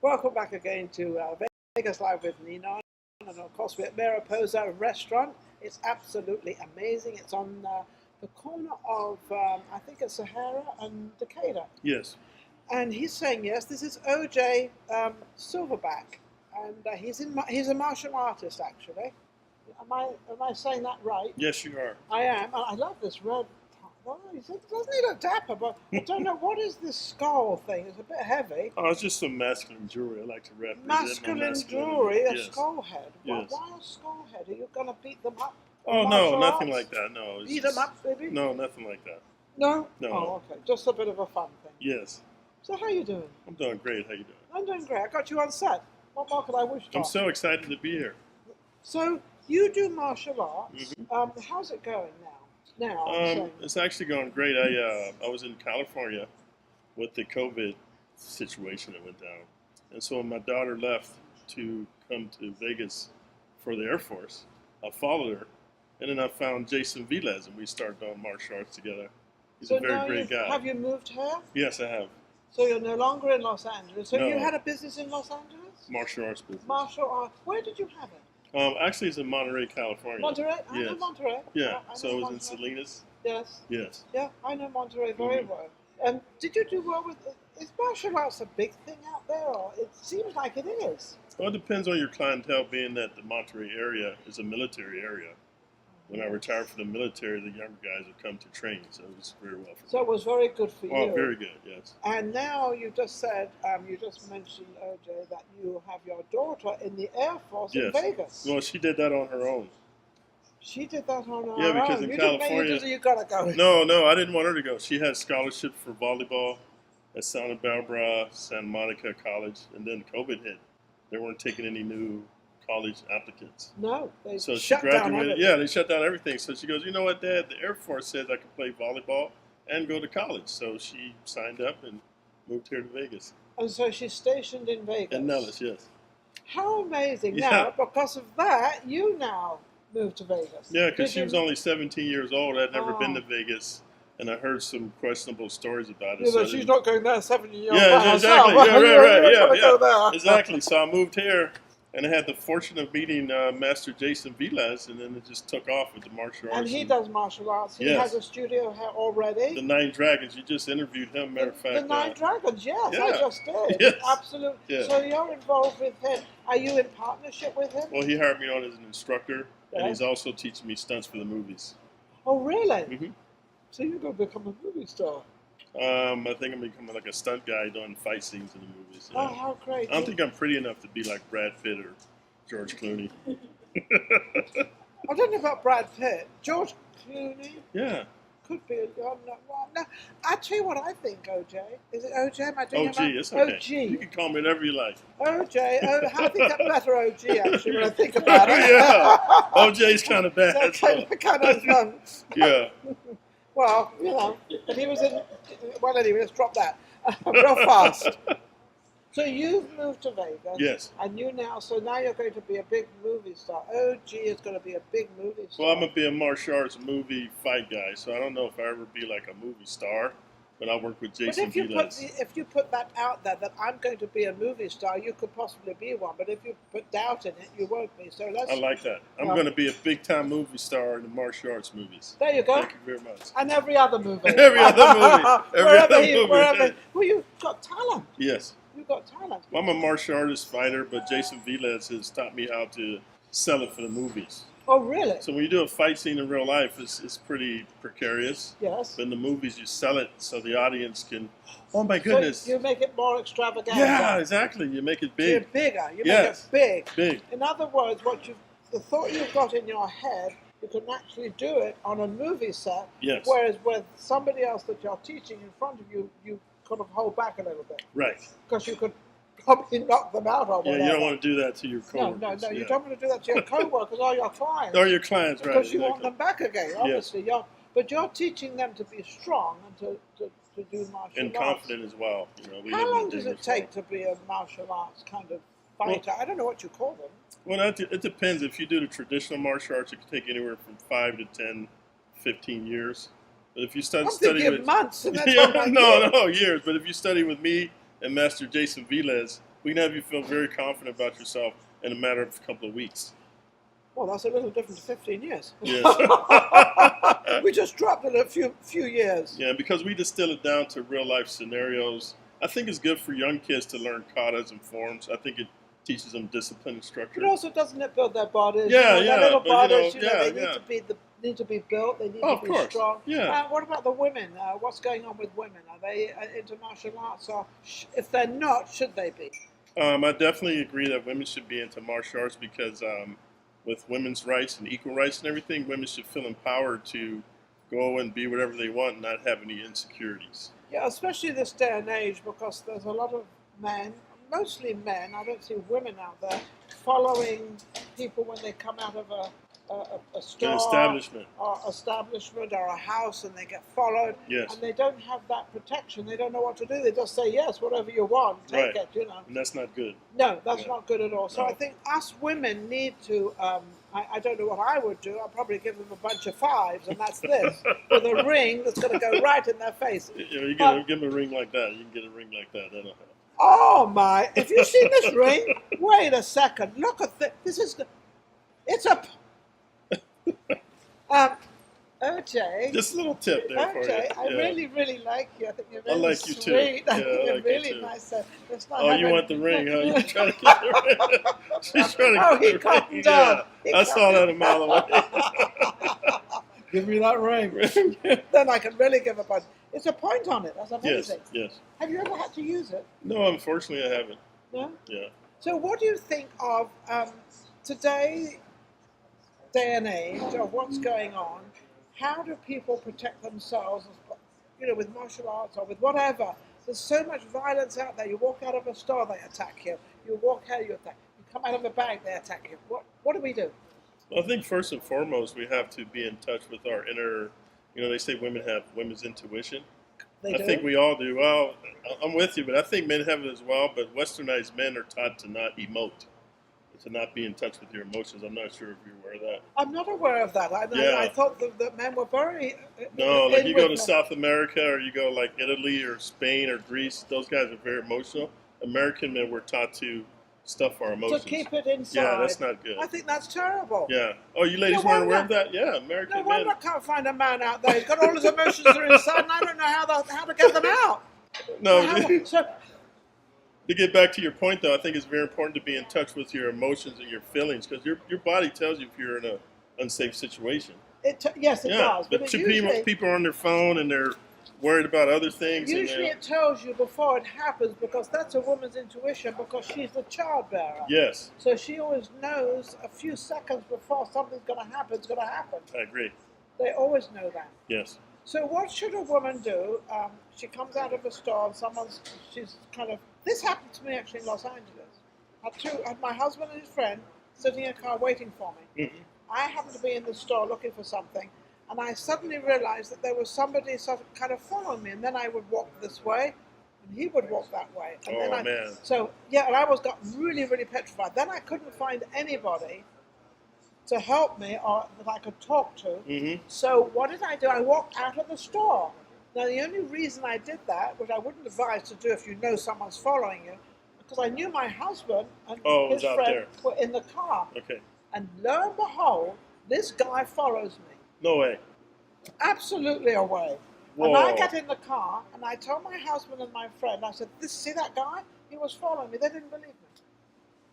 Welcome back again to Vegas Live with Ninon, and of course we're at Pureza restaurant. It's absolutely amazing. It's on the corner of, I think it's Sahara and Decatur. Yes. And he's saying yes. This is OJ SilverBack, and he's a martial artist actually. Am I saying that right? Yes, you are. I am. I love this red. Oh, doesn't he look dapper? But I don't know, what is this skull thing? It's a bit heavy. Oh, it's just some masculine jewelry. I like to represent my Masculine jewelry, a yes. skull head. Yes. Why a skull head? Are you going to beat them up? Oh, no, nothing like that. No. Beat them up, baby? No, nothing like that. No? No. Oh, okay. Just a bit of a fun thing. Yes. So how you doing? I'm doing great. How you doing? I'm doing great. I got you on set. What more could I wish for? I'm so excited to be here. So you do martial arts. Mm-hmm. How's it going now? It's actually going great. I was in California with the COVID situation that went down. And so when my daughter left to come to Vegas for the Air Force, I followed her. And then I found Jason Velez, and we started doing martial arts together. He's a very great guy. Have you moved here? Yes, I have. So you're no longer in Los Angeles. So No. you had a business in Los Angeles? Martial arts business. Martial arts. Where did you have it? Actually, it's in Monterey, California. Monterey? I Yes. know Monterey. Yeah, I know so it was Monterey. in Salinas? Yes. Yes. Yeah, I know Monterey very well. Did you do well with, is martial arts a big thing out there, or it seems like it is? Well, it depends on your clientele, being that the Monterey area is a military area. When I retired from the military, the younger guys would come to train, so it was very well for me. So it was very good for you. Oh, very good, yes. And now you just said, you just mentioned, OJ, that you have your daughter in the Air Force in Vegas. Well, she did that on her own. She did that on her own? Yeah, because in California... You gotta go. No, I didn't want her to go. She had scholarship for volleyball at Santa Barbara, Santa Monica College, and then COVID hit. They weren't taking any new college applicants. No, they so shut she graduated. Down everything. Yeah, they shut down everything. So she goes, you know what, Dad? The Air Force says I can play volleyball and go to college. So she signed up and moved here to Vegas. And so she's stationed in Vegas. In Nellis, yes. How amazing! Yeah. Now, because of that, you now moved to Vegas. Yeah, because she was only 17 years old. I'd never been to Vegas, and I heard some questionable stories about it. Yeah, so she's not going there 17 years old. Yeah, exactly. Herself. Yeah, right. Exactly. So I moved here. And I had the fortune of meeting Master Jason Velez, and then it just took off with the martial arts. And he does martial arts. He has a studio here already. The Nine Dragons. You just interviewed him, matter of fact. The Nine Dragons, yes, yeah. I just did. Yes. Absolutely. Yeah. So you're involved with him. Are you in partnership with him? Well, he hired me on as an instructor, and he's also teaching me stunts for the movies. Oh, really? Mm-hmm. So you're going to become a movie star? I think I'm becoming like a stunt guy doing fight scenes in the movies. Oh, how great. I don't think I'm pretty enough to be like Brad Pitt or George Clooney. I don't know about Brad Pitt. George Clooney? Yeah. Could be. No, I'll tell you what I think, OJ. Is it OJ? Am I doing OG, it's okay. OG. You can call me whatever you like. OJ. I think I'm better OG, actually, when I think about it. Yeah. OJ's kind of bad. Kind of yeah. Well, you know, but he was in... Well, anyway, let's drop that real fast. So you've moved to Vegas. Yes. And so now you're going to be a big movie star. OG is going to be a big movie star. Well, I'm going to be a martial arts movie fight guy, so I don't know if I ever be like a movie star, but I'll work with Jason Velez. If you put that out there, that I'm going to be a movie star, you could possibly be one. But if you put doubt in it, you won't be. So I like that. I'm going to be a big-time movie star in the martial arts movies. There you go. Thank you very much. And every other movie. Every other movie. Well, you've got talent. Yes. You've got talent. Well, I'm a martial artist fighter, but Jason Velez has taught me how to sell it for the movies. Oh, really? So when you do a fight scene in real life, it's pretty precarious. Yes. But in the movies, you sell it so the audience can, oh my goodness. So you make it more extravagant. Yeah, exactly. You make it big. You're bigger. You make it big. Big. In other words, the thought you've got in your head, you can actually do it on a movie set. Yes. Whereas with somebody else that you're teaching in front of you, you kind of hold back a little bit. Right. Because you could probably knock them out or whatever. Yeah, you don't want to do that to your coworkers. No, you don't want to do that to your coworkers or your clients. Or your clients, right. Because you want them back again, obviously. Yes. But you're teaching them to be strong and to do martial arts. And confident as well. How long does it take to be a martial arts kind of fighter? I don't know what you call them. Well, it depends. If you do the traditional martial arts, it can take anywhere from 5 to 10, 15 years. But if you study with months, and that's no, years. But if you study with me and Master Jason Velez, We can have you feel very confident about yourself in a matter of a couple of weeks. Well, that's a little different to 15 years. Yes. We just dropped it a few years. Yeah, because we distill it down to real life scenarios. I think it's good for young kids to learn katas and forms. I think it teaches them discipline and structure. But also, doesn't it build their bodies? Yeah, their little bodies. they need to be built. They need of to be course. strong. Yeah. What about the women? What's going on with women? Are they into martial arts, or if they're not, should they be? I definitely agree that women should be into martial arts because with women's rights and equal rights and everything, women should feel empowered to go and be whatever they want and not have any insecurities. Yeah, especially this day and age, because there's a lot of men, mostly men, I don't see women out there, following people when they come out of a store, establishment or a house, and they get followed. Yes. And they don't have that protection. They don't know what to do. They just say, yes, whatever you want, take it, And that's not good. No, that's not good at all. So No. I think us women need to, I don't know what I would do. I'll probably give them a bunch of fives, and that's this, with a ring that's going to go right in their face. You give them a ring like that. You can get a ring like that. That'll help. Oh my, have you seen this ring? Wait a second, look at this. It's a, OJ. Just a little tip there for you. OJ, I really, really like you. I think you're really like you sweet. too. Yeah, I think you're like really you too. nice. Oh, you want the ring, huh? You're trying to get the ring. She's trying to Oh, get he the calmed ring. down. Yeah, I saw that a mile away. Give me that ring. Then I can really give a bunch. It's a point on it. That's amazing. Yes. Have you ever had to use it? No, unfortunately, I haven't. No? Yeah. So what do you think of today and age of what's going on? How do people protect themselves, with martial arts or with whatever? There's so much violence out there. You walk out of a store, they attack you. You walk out, you attack. You come out of a bank, they attack you. What do we do? Well, I think first and foremost, we have to be in touch with our inner, they say women have women's intuition. I think we all do. Well, I'm with you, but I think men have it as well. But westernized men are taught to not emote, to not be in touch with your emotions. I'm not sure if you're aware of that. I'm not aware of that. I thought that men were very... No, like you go to South America or you go like Italy or Spain or Greece, those guys are very emotional. American men were taught to stuff our emotions. To keep it inside. Yeah, that's not good. I think that's terrible. Yeah. Oh, you ladies weren't aware of that? Yeah, American men. No wonder I can't find a man out there. He's got all his emotions are inside, and I don't know how to get them out. No. To get back to your point, though, I think it's very important to be in touch with your emotions and your feelings because your body tells you if you're in an unsafe situation. Yes, it does. But people are on their phone and they're worried about other things. Usually it tells you before it happens because that's a woman's intuition because she's the childbearer. Yes. So she always knows a few seconds before something's going to happen, it's going to happen. I agree. They always know that. Yes. So what should a woman do? She comes out of a store and this happened to me actually in Los Angeles. I had my husband and his friend sitting in a car waiting for me. Mm-hmm. I happened to be in the store looking for something, and I suddenly realized that there was somebody sort of kind of following me, and then I would walk this way, and he would walk that way. And man. So, and I got really, really petrified. Then I couldn't find anybody to help me or that I could talk to. Mm-hmm. So what did I do? I walked out of the store. Now, the only reason I did that, which I wouldn't advise to do if you know someone's following you, because I knew my husband and his friend were in the car. Okay. And lo and behold, this guy follows me. No way. Absolutely away. Whoa. And I get in the car, and I told my husband and my friend, I said, see that guy? He was following me. They didn't believe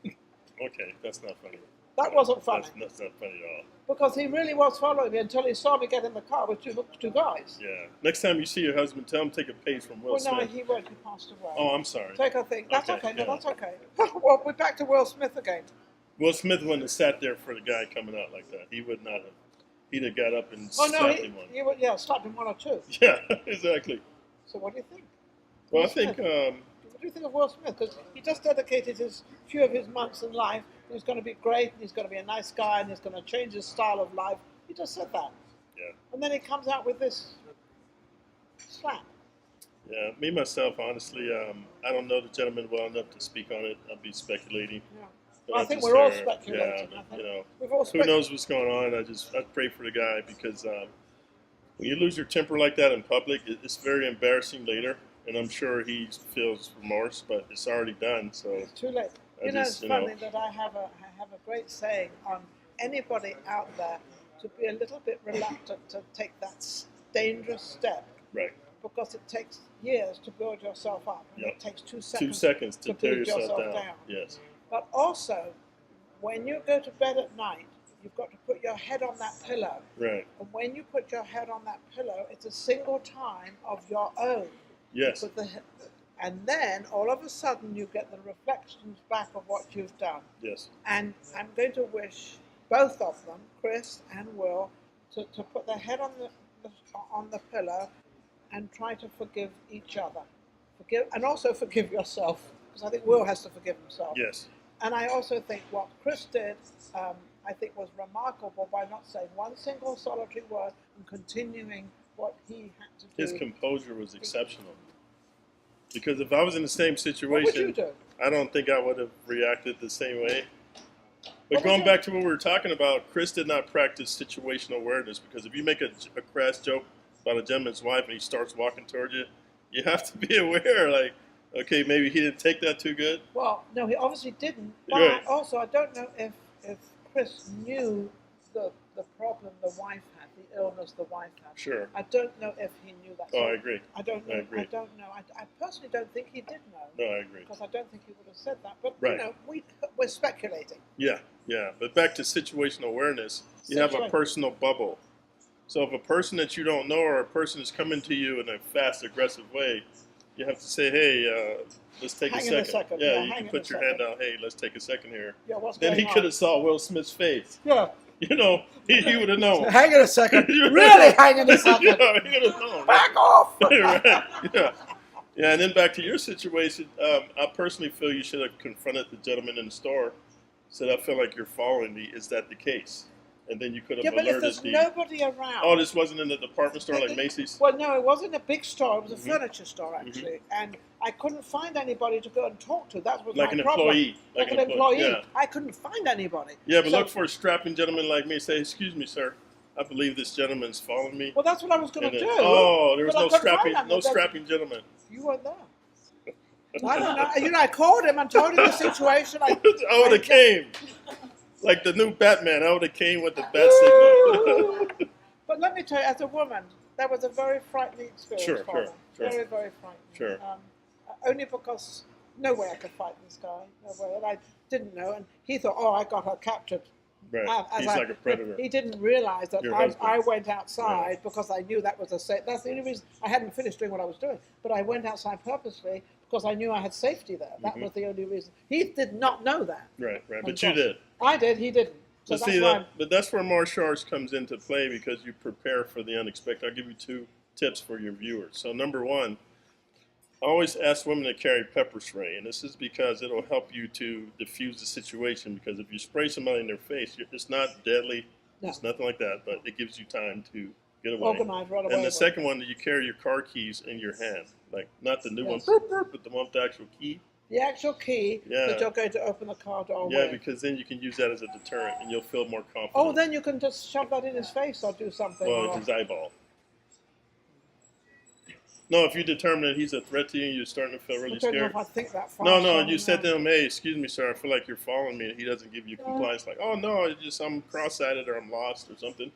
me. Okay, that's not funny. That wasn't funny. That's not funny at all. Because he really was following me until he saw me get in the car with two guys. Yeah. Next time you see your husband, tell him to take a page from Will Smith. No, he won't. He passed away. Oh, I'm sorry. Take a thing. That's okay. Yeah. No, that's okay. Well, we're back to Will Smith again. Will Smith wouldn't have sat there for the guy coming out like that. He would not have. He'd have got up and slapped him one. He would, slapped him one or two. Yeah, exactly. So what do you think? Well, I think... what do you think of Will Smith? Because he just dedicated few of his months in life. He's going to be great, and he's going to be a nice guy, and he's going to change his style of life. He just said that. Yeah. And then he comes out with this slap. Yeah, me, myself, honestly, I don't know the gentleman well enough to speak on it. I'll be speculating. Yeah. But I think we're all speculating. Yeah, but, who knows what's going on? I pray for the guy because when you lose your temper like that in public, it's very embarrassing later. and I'm sure he feels remorse, but it's already done. So It's too late. It's funny that I have a great saying on anybody out there to be a little bit reluctant to take that dangerous step. Right. Because it takes years to build yourself up. And Yep. It takes 2 2 seconds, seconds to tear build yourself down. Yes. But also, when you go to bed at night, you've got to put your head on that pillow. Right. And when you put your head on that pillow, it's a single time of your own. Yes. And then all of a sudden you get the reflections back of what you've done. Yes. And I'm going to wish both of them, Chris and Will, to put their head on the pillow and try to forgive each other. And also forgive yourself, because I think Will has to forgive himself. Yes. And I also think what Chris did, I think was remarkable by not saying one single solitary word and continuing what he had to do. His composure was exceptional. Because if I was in the same situation, what would you do? I don't think I would have reacted the same way. But going back to what we were talking about, Chris did not practice situational awareness, because if you make a crass joke about a gentleman's wife and he starts walking toward you, you have to be aware, like, okay, maybe he didn't take that too good. Well, no, he obviously didn't. But Right. also, I don't know if Chris knew the problem the wife had, the illness the wife had. Sure. I don't know if he knew that. Oh, I agree. I don't know. I agree. I don't know. I personally don't think he did know. No, I agree. Because I don't think he would have said that. But, Right. We're speculating. Yeah, yeah. But back to situational awareness, you have a personal bubble. So if a person that you don't know or a person is coming to you in a fast, aggressive way, you have to say, hey, let's take a second. Yeah, you can put your hand out. Hey, let's take a second here. Yeah, what's then going he on? could have saw Will Smith's face. Yeah. You know, he would have known. Hang on a second. Really hang on a second. Yeah, he would have known. Back off. Right. Yeah. Yeah, and then back to your situation, I personally feel you should have confronted the gentleman in the store. Said, I feel like you're following me. Is that the case? And then you could have but if alerted there's nobody around. Oh, this wasn't in the department store like Macy's? Well, no, it wasn't a big store. It was a furniture store, actually. And I couldn't find anybody to go and talk to. That was like my an problem. Employee. Like an employee. Yeah. I couldn't find anybody. Yeah, but look for a strapping gentleman like me. Say, excuse me, sir. I believe this gentleman's following me. Well, that's what I was going to do. Oh, there was but no strapping gentleman. You weren't there. I don't know. You know, I called him and told him the situation. I would have came. Like the new Batman, I would have came with the bat signal. But let me tell you, as a woman, that was a very frightening experience for me. Very, very frightening. Sure. Only because no way I could fight this guy. No way. And I didn't know. And he thought, oh, I got her captured. Right. He's like a predator. He didn't realize that I went outside because I knew that was a safe. That's the only reason I hadn't finished doing what I was doing. But I went outside purposely because I knew I had safety there. That was the only reason. He did not know that. Right. But you did. I did. He didn't. So but that's where martial arts comes into play, because you prepare for the unexpected. I'll give you 2 tips for your viewers. So number 1, I always ask women to carry pepper spray, and this is because it'll help you to diffuse the situation. Because if you spray somebody in their face, it's not deadly. No. It's nothing like that, but it gives you time to get away. Organize right away. And the second one, you carry your car keys in your hand, like not the new one, but the one with the actual key. The actual key that you're going to open the car door with. Yeah, because then you can use that as a deterrent, and you'll feel more confident. Oh, then you can just shove that in his face or do something. Well, his eyeball. No, if you determine that he's a threat to you and you're starting to feel really scared. I don't know if I think that far. No, you said to him, hey, excuse me, sir, I feel like you're following me. He doesn't give you compliance, like, oh, no, it's just I'm cross-eyed or I'm lost or something.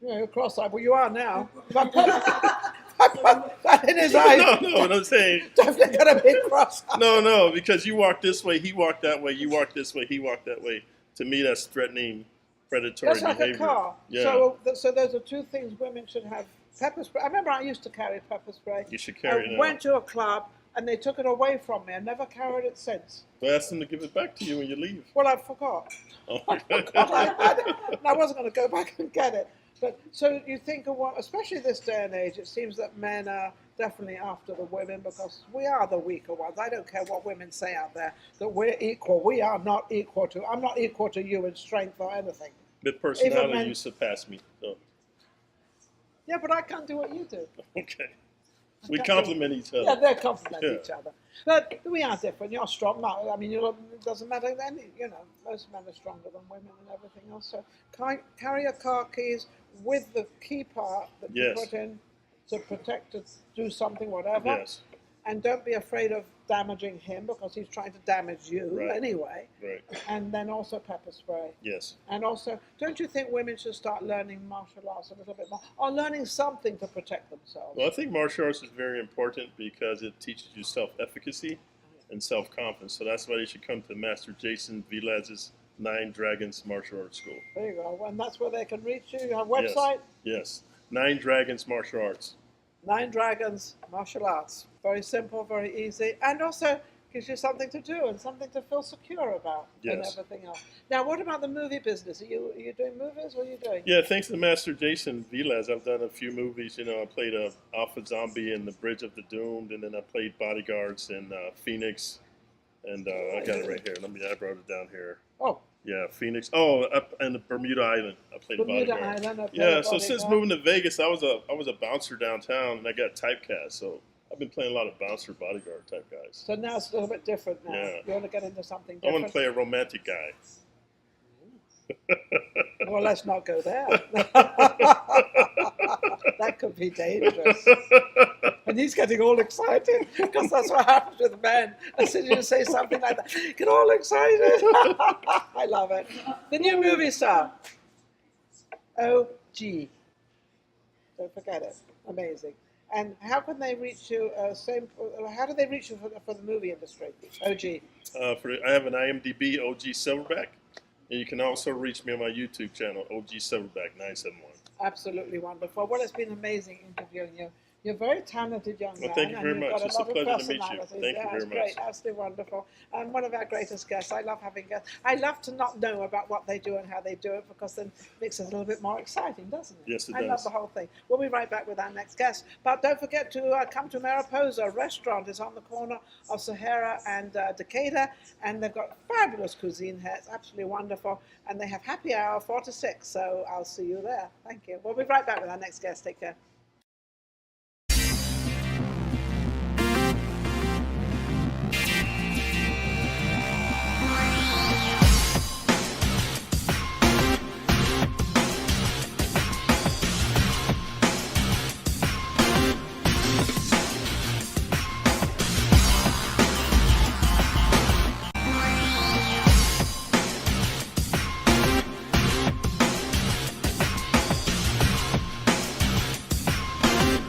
Yeah, you're cross-eyed. Well, you are now. If I put that in his eye. No, what I'm saying. Definitely got a big cross-eye. No, because you walk this way, he walked that way, you walk this way, he walked that way. To me, that's threatening, predatory behavior. That's like a car. Yeah. So those are 2 things women should have. Pepper spray. I remember I used to carry pepper spray. You should carry it now. I went to a club and they took it away from me. I never carried it since. Well, ask them to give it back to you when you leave. Well, I forgot. Oh, I wasn't going to go back and get it. But so you think of what, especially this day and age, it seems that men are definitely after the women because we are the weaker ones. I don't care what women say out there, that we're equal. We are not equal to, I'm not equal to you in strength or anything. With personality, you surpass me. So. Yeah, but I can't do what you do. Okay. We complement each other. Yeah, they complement each other. But we are different. You're strong. I mean, it doesn't matter. Most men are stronger than women and everything else. So carry your car keys with the key part that you put in to protect, to do something, whatever. Yes. and don't be afraid of damaging him because he's trying to damage you Right. anyway. Right. And then also pepper spray. Yes. And also, don't you think women should start learning martial arts a little bit more, or learning something to protect themselves? Well, I think martial arts is very important because it teaches you self-efficacy and self-confidence. So that's why you should come to Master Jason Velez's 9 Dragons Martial Arts School. There you go. And that's where they can reach you. You have a website? Yes. 9 Dragons Martial Arts. 9 Dragons Martial Arts. Very simple, very easy, and also gives you something to do and something to feel secure about and Yes. everything else. Now, what about the movie business? Are you doing movies? What are you doing? Yeah, thanks to Master Jason Velez, I've done a few movies. You know, I played Alpha Zombie in The Bridge of the Doomed, and then I played Bodyguards in Phoenix. And I got it right here. I brought it down here. Oh, Yeah, Phoenix. Oh, up in the Bermuda Island. I played Bermuda Bodyguard. Island. Yeah, so since moving to Vegas, I was a bouncer downtown, and I got typecast. So I've been playing a lot of bouncer, bodyguard type guys. So now it's a little bit different now. Yeah. You want to get into something I different? want to play a romantic guy. Well, let's not go there. That could be dangerous. And he's getting all excited because that's what happens with men. As soon as you say something like that, get all excited. I love it. The new movie star. OG. Don't forget it. Amazing. And how can they reach you? How do they reach you for the movie industry? OG. I have an IMDb, OG Silverback. And you can also reach me on my YouTube channel, OG Silverback 971. Absolutely wonderful. Well, it's been amazing interviewing you. You're a very talented young man. Well, thank you very much. It's a pleasure to meet you. Thank you very much. Great, absolutely wonderful. And one of our greatest guests. I love having guests. I love to not know about what they do and how they do it because then it makes it a little bit more exciting, doesn't it? Yes, it I does. love the whole thing. We'll be right back with our next guest. But don't forget to come to Mariposa Restaurant. It's on the corner of Sahara and Decatur. And they've got fabulous cuisine here. It's absolutely wonderful. And they have happy hour 4 to 6. So I'll see you there. Thank you. We'll be right back with our next guest. Take care.